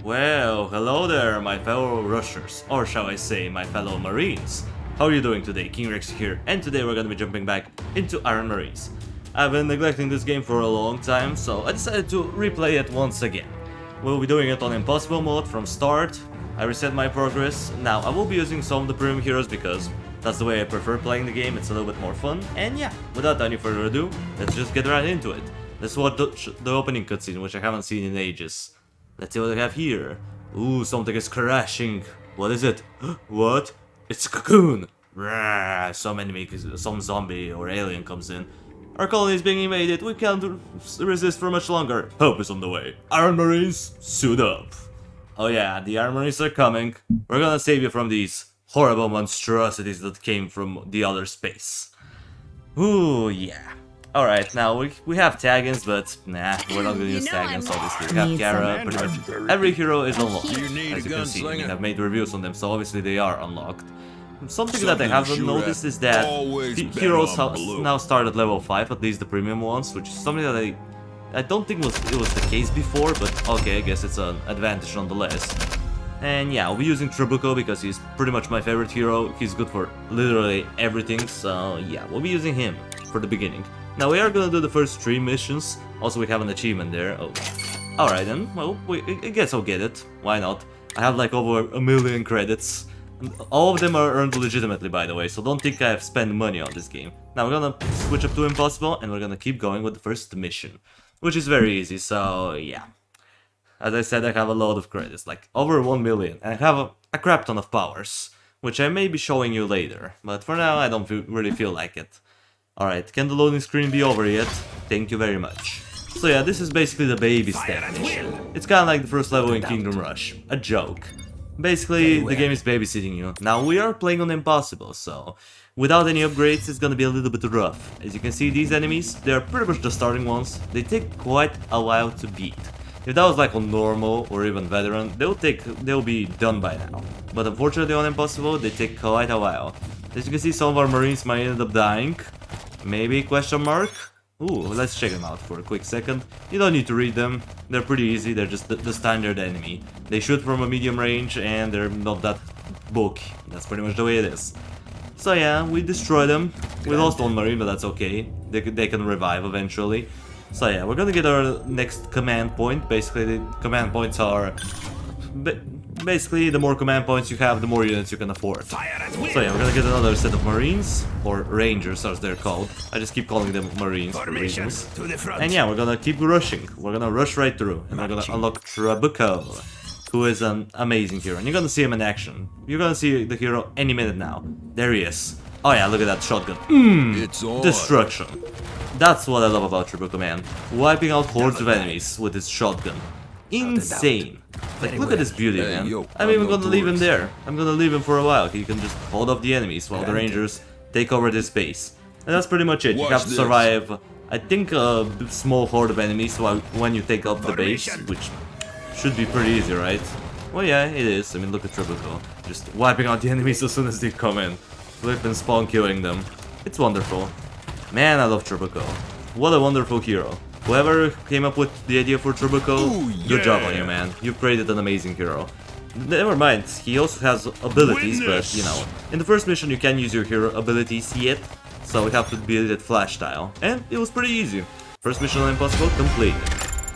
Well, hello there, my fellow rushers, or shall I say, my fellow marines. How are you doing today? King Rex here, and today we're gonna be jumping back into Iron Marines. I've been neglecting this game for a long time, so I decided to replay it once again. We'll be doing it on Impossible mode from start. I reset my progress. Now, I will be using some of the premium heroes because that's the way I prefer playing the game, it's a little bit more fun. And yeah, without any further ado, let's just get right into it. Let's watch the opening cutscene, which I haven't seen in ages. Let's see what I have here. Ooh, something is crashing. What is it? What? It's a cocoon! Rah, some zombie or alien comes in. Our colony is being invaded. We can't resist for much longer. Help is on the way. Iron Marines, suit up. Oh yeah, the Iron Marines are coming. We're gonna save you from these horrible monstrosities that came from the other space. Ooh, yeah. Alright, now we have Taggins, but nah, we're not gonna use Taggins, obviously. We have Kara, pretty much every hero is unlocked, as you can see. We have made reviews on them, so obviously they are unlocked. Something that I haven't noticed is that heroes now start at level 5, at least the premium ones, which is something that I don't think it was the case before, but okay, I guess it's an advantage nonetheless. And yeah, I'll be using Trabuco because he's pretty much my favorite hero. He's good for literally everything, so yeah, we'll be using him for the beginning. Now we are gonna do the first 3 missions. Also, we have an achievement there. Oh, alright then. Well, I guess I'll get it. Why not? I have like over 1,000,000 credits. All of them are earned legitimately, by the way, so don't think I have spent money on this game. Now we're gonna switch up to Impossible, and we're gonna keep going with the first mission, which is very easy. So yeah, as I said, I have a lot of credits, like over 1,000,000, and I have a crap ton of powers, which I may be showing you later. But for now, I don't really feel like it. Alright, can the loading screen be over yet? Thank you very much. So yeah, this is basically the baby step mission. It's kinda like the first level in Kingdom Rush. A joke. Basically, the game is babysitting you. Now, we are playing on Impossible, so without any upgrades, it's gonna be a little bit rough. As you can see, these enemies, they're pretty much the starting ones. They take quite a while to beat. If that was like on normal or even veteran, they'll be done by now. But unfortunately on Impossible, they take quite a while. As you can see, some of our Marines might end up dying. Maybe, question mark? Ooh, let's check them out for a quick second. You don't need to read them, they're pretty easy, they're just the standard enemy. They shoot from a medium range and they're not that bulky, that's pretty much the way it is. So yeah, we destroyed them. We lost one Marine, but that's okay, they can revive eventually. So yeah, we're gonna get our next command point. Basically, the command points are... Basically, the more command points you have, the more units you can afford. So yeah, we're gonna get another set of Marines, or Rangers as they're called. I just keep calling them Marines for reasons. And yeah, we're gonna keep rushing. We're gonna rush right through, and we're gonna unlock Trabuco, who is an amazing hero. And you're gonna see him in action. You're gonna see the hero any minute now. There he is. Oh yeah, look at that shotgun. Destruction. That's what I love about Trabuco, man. Wiping out hordes of enemies with his shotgun. Insane. Like, look at this beauty, man. I'm even gonna leave him there. I'm gonna leave him for a while. He can just hold off the enemies while the Rangers take over this base. And that's pretty much it. You have to survive, I think, a small horde of enemies when you take up the base, which should be pretty easy, right? Well, yeah, it is. I mean, look at Trabuco. Just wiping out the enemies as soon as they come in. Flip and spawn killing them. It's wonderful. Man, I love Trabuco. What a wonderful hero. Whoever came up with the idea for Trabuco, good job on you, man. You've created an amazing hero. Never mind, he also has abilities, but, you know, in the first mission you can't use your hero abilities yet, so we have to build it flash style. And it was pretty easy. First mission on Impossible, complete.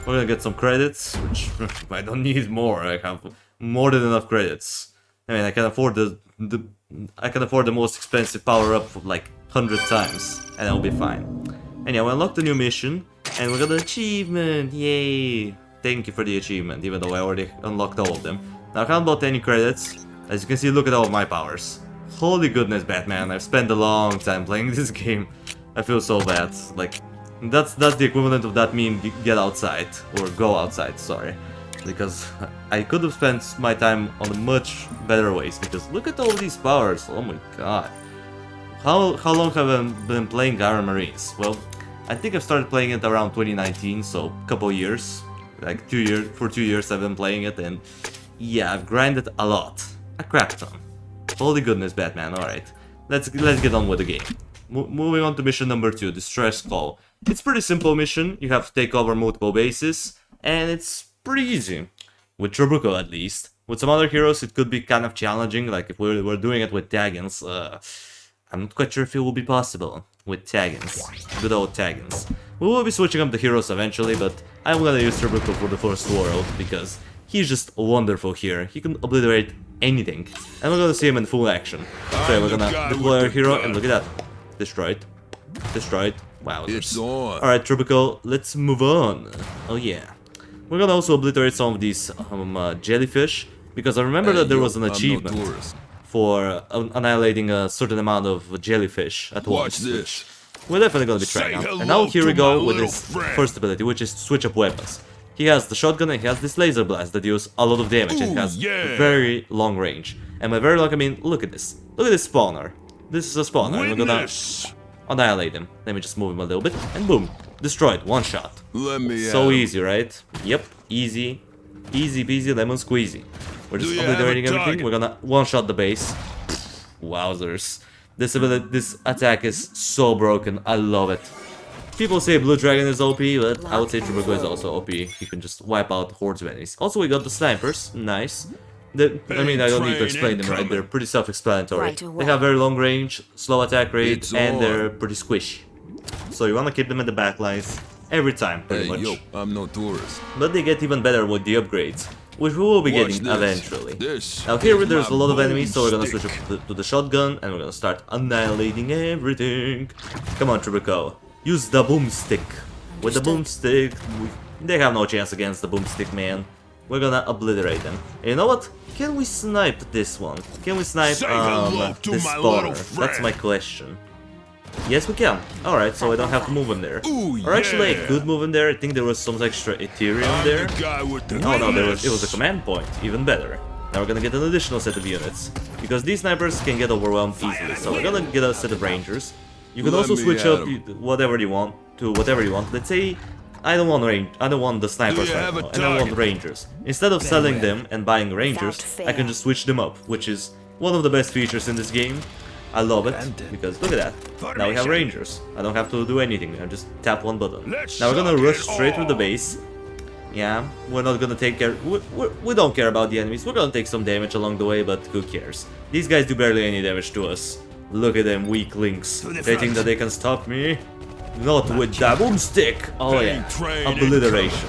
We're gonna get some credits, which I don't need more. I have more than enough credits. I mean, I can afford the most expensive power-up of like 100 times, and I'll be fine. And yeah, we unlocked the new mission, and we got an achievement, yay! Thank you for the achievement, even though I already unlocked all of them. Now I can't bought any credits. As you can see, look at all of my powers. Holy goodness, Batman, I've spent a long time playing this game. I feel so bad. Like, that's the equivalent of that meme, get outside, or go outside, sorry. Because I could have spent my time on much better ways, because look at all these powers, oh my god. How long have I been playing Iron Marines? Well, I think I've started playing it around 2019, so a couple years. Like 2 years, for 2 years I've been playing it, and yeah, I've grinded a lot. A crap ton. Holy goodness, Batman, alright. Let's get on with the game. Moving on to mission number 2, the Stress Call. It's a pretty simple mission, you have to take over multiple bases, and it's pretty easy. with Trabuco at least. With some other heroes, it could be kind of challenging, like if we were doing it with Taggins. I'm not quite sure if it will be possible with Taggins. Good old Taggins. We will be switching up the heroes eventually, but I'm gonna use Trabuco for the first world, because he's just wonderful here. He can obliterate anything. And we're gonna see him in full action. So we're gonna deploy our hero, and look at that. Destroyed. Destroyed. Wow. Alright, Trabuco, let's move on. Oh yeah. We're gonna also obliterate some of these jellyfish, because I remember that there was an achievement for annihilating a certain amount of jellyfish at once. Which we're definitely gonna be trying out. And now here we go with his first ability, which is to switch up weapons. He has the shotgun and he has this laser blast that deals a lot of damage and has very long range. And by very long I mean, look at this. Look at this spawner. This is a spawner, and we're gonna annihilate him. Let me just move him a little bit, and boom. Destroyed, one shot. So easy, right? Yep, easy. Easy peasy lemon squeezy. We're just obliterating everything. We're gonna one-shot the base. Wowzers. This attack is so broken. I love it. People say Blue Dragon is OP, but I would say Trabuco is also OP. You can just wipe out hordes of enemies. Also, we got the snipers. Nice. I mean, I don't need to explain them, right? They're pretty self-explanatory. They have very long range, slow attack rate, and they're pretty squishy. So you wanna keep them in the back lines every time, pretty much. Yo, I'm no tourist. But they get even better with the upgrades, which we will be getting eventually. Now here there's a lot of enemies, so we're gonna switch up to the shotgun, and we're gonna start annihilating everything. Come on, Trabuco. Use the boomstick. With the boomstick, they have no chance against the boomstick, man. We're gonna obliterate them. And you know what? Can we snipe this one? Can we snipe this spawner? That's my question. Yes, we can. Alright, so I don't have to move him there. Or actually, I could move him there. I think there was some extra Ethereum there. Oh no, it was a command point. Even better. Now we're gonna get an additional set of units. Because these snipers can get overwhelmed easily. So we're gonna get a set of rangers. You can also switch up whatever you want to whatever you want. Let's say I don't want the snipers right now, and I want rangers. Instead of selling them and buying rangers, I can just switch them up, which is one of the best features in this game. I love it, because look at that. Now we have rangers. I don't have to do anything, I just tap one button. Now we're gonna rush straight through the base. Yeah, we're not gonna take care... We don't care about the enemies. We're gonna take some damage along the way, but who cares? These guys do barely any damage to us. Look at them, weaklings. They think that they can stop me? Not with that boomstick! Oh yeah, obliteration.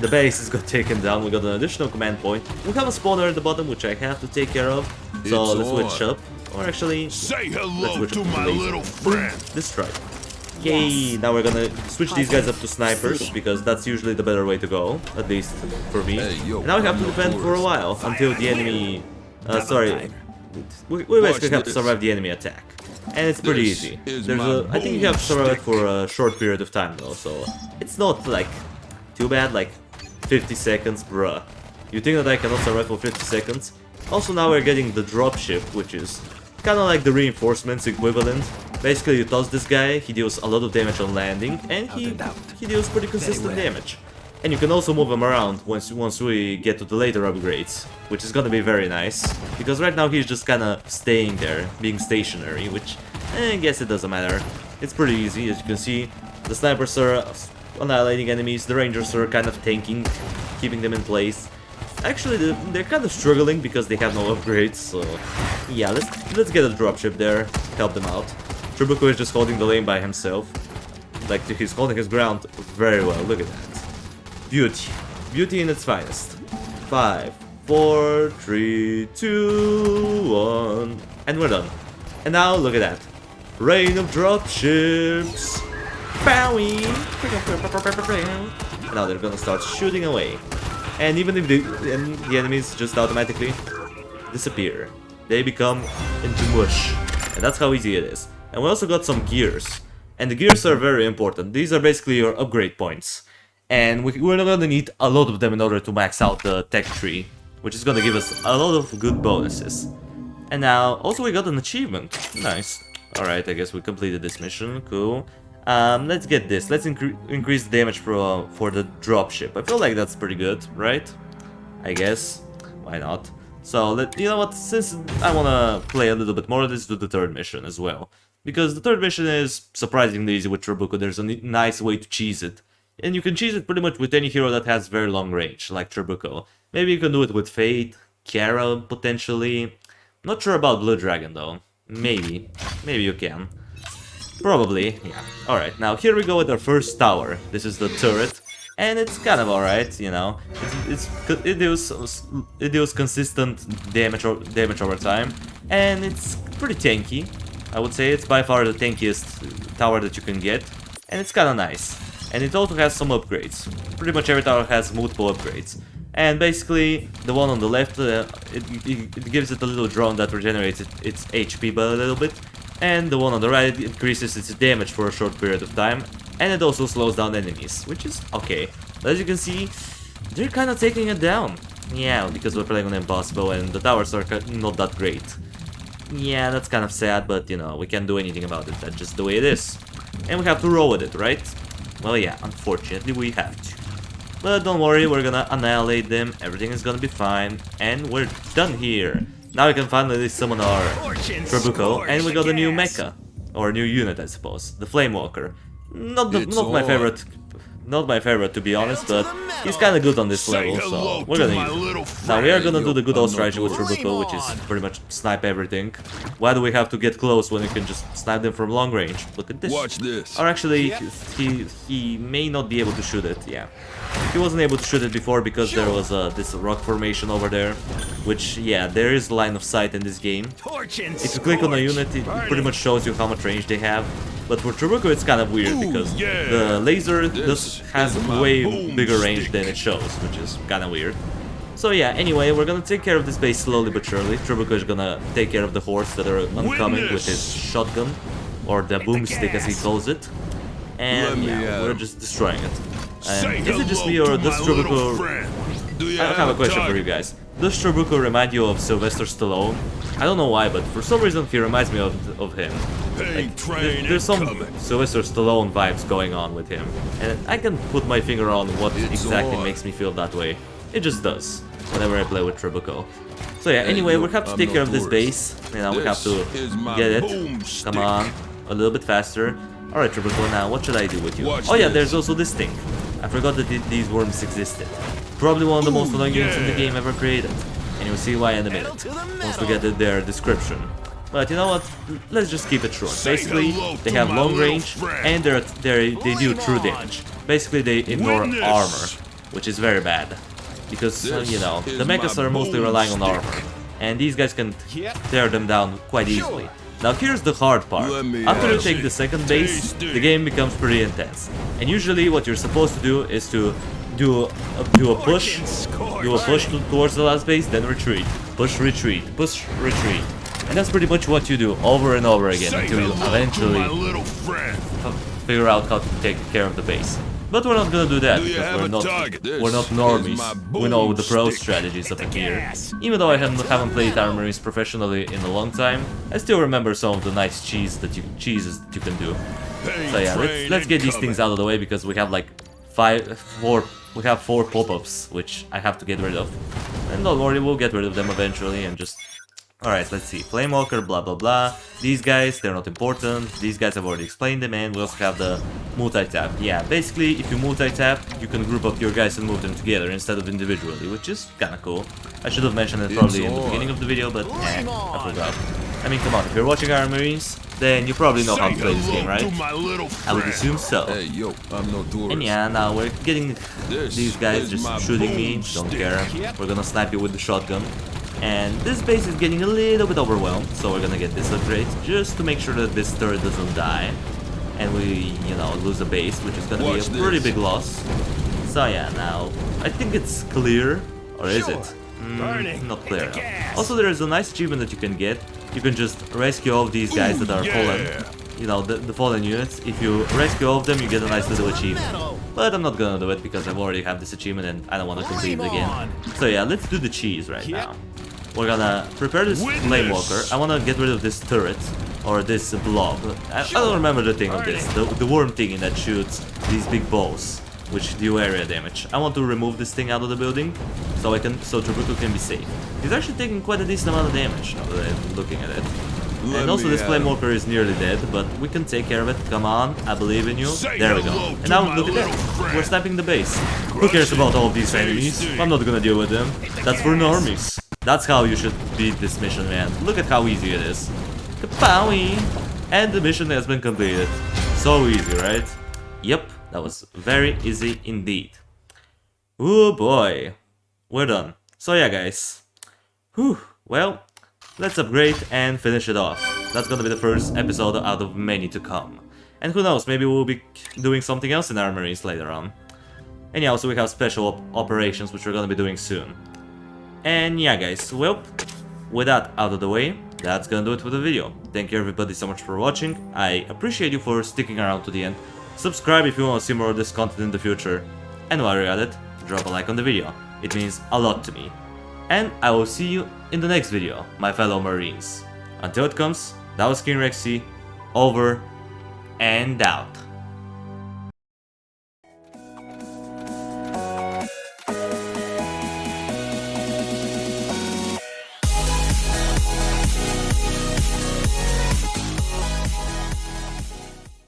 The base is got taken down, we got an additional command point. We have a spawner at the bottom, which I have to take care of. So let's switch up. Or actually, let's switch up to little friend. Destroy. Yay! Now we're gonna switch these guys up to snipers, because that's usually the better way to go, at least for me. And now we have to defend for a while, until the enemy... we basically have to survive the enemy attack. And it's pretty easy. I think you have to survive it for a short period of time though, so it's not like too bad, like 50 seconds, bruh. You think that I cannot survive for 50 seconds? Also now we're getting the dropship, which is kinda like the reinforcements equivalent. Basically you toss this guy, he deals a lot of damage on landing, and he deals pretty consistent damage. And you can also move him around once we get to the later upgrades, which is gonna be very nice, because right now he's just kinda staying there, being stationary, which I guess it doesn't matter. It's pretty easy, as you can see. The snipers are annihilating enemies, the rangers are kind of tanking, keeping them in place. Actually, they're kind of struggling because they have no upgrades, so yeah, let's get a dropship there, help them out. Trabuco is just holding the lane by himself, like he's holding his ground very well, look at that. Beauty. Beauty in its finest. 5, 4, 3, 2, 1. And we're done. And now, look at that. Rain of dropships. Bowie. Now they're gonna start shooting away. And even if the enemies just automatically disappear, they become into mush. And that's how easy it is. And we also got some gears. And the gears are very important. These are basically your upgrade points. And we're not gonna need a lot of them in order to max out the tech tree, which is gonna give us a lot of good bonuses. And now, also we got an achievement. Nice. Alright, I guess we completed this mission. Cool. Let's get this. Let's increase the damage for the dropship. I feel like that's pretty good, right? I guess. Why not? So, you know what? Since I wanna play a little bit more, let's do the third mission as well. Because the third mission is surprisingly easy with Trabuco. There's a nice way to cheese it. And you can cheese it pretty much with any hero that has very long range, like Trabuco. Maybe you can do it with Fate, Kara potentially. Not sure about Blue Dragon though. Maybe you can. Probably, yeah. Alright, now here we go with our first tower. This is the turret. And it's kind of alright, you know. It deals consistent damage over time, and it's pretty tanky. I would say it's by far the tankiest tower that you can get, and it's kind of nice. And it also has some upgrades. Pretty much every tower has multiple upgrades. And basically, the one on the left, it gives it a little drone that regenerates its HP by a little bit, and the one on the right increases its damage for a short period of time. And it also slows down enemies, which is okay. But as you can see, they're kind of taking it down. Yeah, because we're playing on Impossible and the towers are not that great. Yeah, that's kind of sad, but you know, we can't do anything about it. That's just the way it is. And we have to roll with it, right? Well, yeah, unfortunately we have to. But don't worry, we're gonna annihilate them, everything is gonna be fine, and we're done here. Now we can finally summon our Trabuco, and we got a new mecha. Or new unit, I suppose. The Flamewalker. Not my favorite to be honest, but he's kind of good on this level, so we're gonna use it. Now we are gonna do the good old strategy with Trabuco, which is pretty much snipe everything. Why do we have to get close when you can just snipe them from long range? Look at this. Watch this. Or actually, he may not be able to shoot it, yeah. He wasn't able to shoot it before because there was this rock formation over there, which, yeah, there is line of sight in this game. If you click on a unit, it pretty much shows you how much range they have. But for Trabuco it's kind of weird because the laser has way bigger range than it shows, which is kind of weird. So yeah, anyway, we're gonna take care of this base slowly but surely. Trabuco is gonna take care of the hordes that are oncoming with his shotgun, or the boomstick as he calls it. And yeah, we're just destroying it. And is it just me or does Trabuco... I have a question for you guys. Does Trabuco remind you of Sylvester Stallone? I don't know why, but for some reason he reminds me of him. Like, there's some Sylvester Stallone vibes going on with him. And I can put my finger on what exactly makes me feel that way. It just does, whenever I play with Trabuco. So yeah, anyway, we have to take care of this base. You know, we have to get it. Come on, a little bit faster. Alright, Trabuco, now what should I do with you? Oh yeah, there's also this thing. I forgot that these worms existed. Probably one of the most annoying units in the game ever created. And you'll see why in a minute, once we get their description. But you know what, let's just keep it short. Basically, they have long range, and they do true damage. Basically, they ignore armor, which is very bad. Because, you know, the mechas are mostly relying on armor. And these guys can tear them down quite easily. Now here's the hard part. After you take the second base, the game becomes pretty intense. And usually what you're supposed to do is to do a push towards the last base, then retreat. Push, retreat, push, retreat. And that's pretty much what you do over and over again until you eventually figure out how to take care of the base. But we're not gonna do that because we're not normies. We know the pro strategies up in here. Even though I haven't played Iron Marines professionally in a long time, I still remember some of the nice cheeses that you can do. So yeah, let's get these things out of the way because we have like four pop-ups which I have to get rid of. And don't worry, we'll get rid of them eventually and just... Alright, let's see. Flamewalker, blah blah blah. These guys, they're not important. These guys I've already explained them, and we also have the multi-tap. Yeah, basically, if you multi-tap, you can group up your guys and move them together instead of individually, which is kinda cool. I should have mentioned it probably in the beginning of the video, but I forgot. I mean, come on, if you're watching Iron Marines, then you probably know how to play this game, right? I would assume so. And yeah, now we're getting these guys just shooting me, don't care. We're gonna snipe you with the shotgun. And this base is getting a little bit overwhelmed, so we're gonna get this upgrade just to make sure that this turret doesn't die. And we, you know, lose a base, which is gonna be a pretty big loss. So yeah, now, I think it's clear, or is it? Not clear. Also, there is a nice achievement that you can get. You can just rescue all of these guys that are fallen. You know, the fallen units. If you rescue all of them, you get a nice little achievement. But I'm not gonna do it because I already have this achievement and I don't want to complete it again. So yeah, let's do the cheese right now. We're gonna prepare this Flamewalker. I wanna get rid of this turret, or this blob. I don't remember the thing of this, the worm thingy that shoots these big balls, which do area damage. I want to remove this thing out of the building, so Trabuco can be safe. He's actually taking quite a decent amount of damage now that I'm looking at it. And also this flame walker is nearly dead, but we can take care of it. Come on, I believe in you. There we go. And now look at that. We're sniping the base. Who cares about all of these enemies? I'm not gonna deal with them. That's for normies. That's how you should beat this mission, man. Look at how easy it is. Kapowie! And the mission has been completed. So easy, right? Yep, that was very easy indeed. Oh boy. We're done. So yeah, guys. Whew. Well, let's upgrade and finish it off. That's gonna be the first episode out of many to come. And who knows, maybe we'll be doing something else in our Marines later on. And yeah, also we have special operations which we're gonna be doing soon. And yeah, guys, well, with that out of the way, that's gonna do it for the video. Thank you everybody so much for watching. I appreciate you for sticking around to the end. Subscribe if you want to see more of this content in the future. And while you're at it, drop a like on the video. It means a lot to me. And I will see you in the next video, my fellow Marines. Until it comes, that was King Rexy, over and out.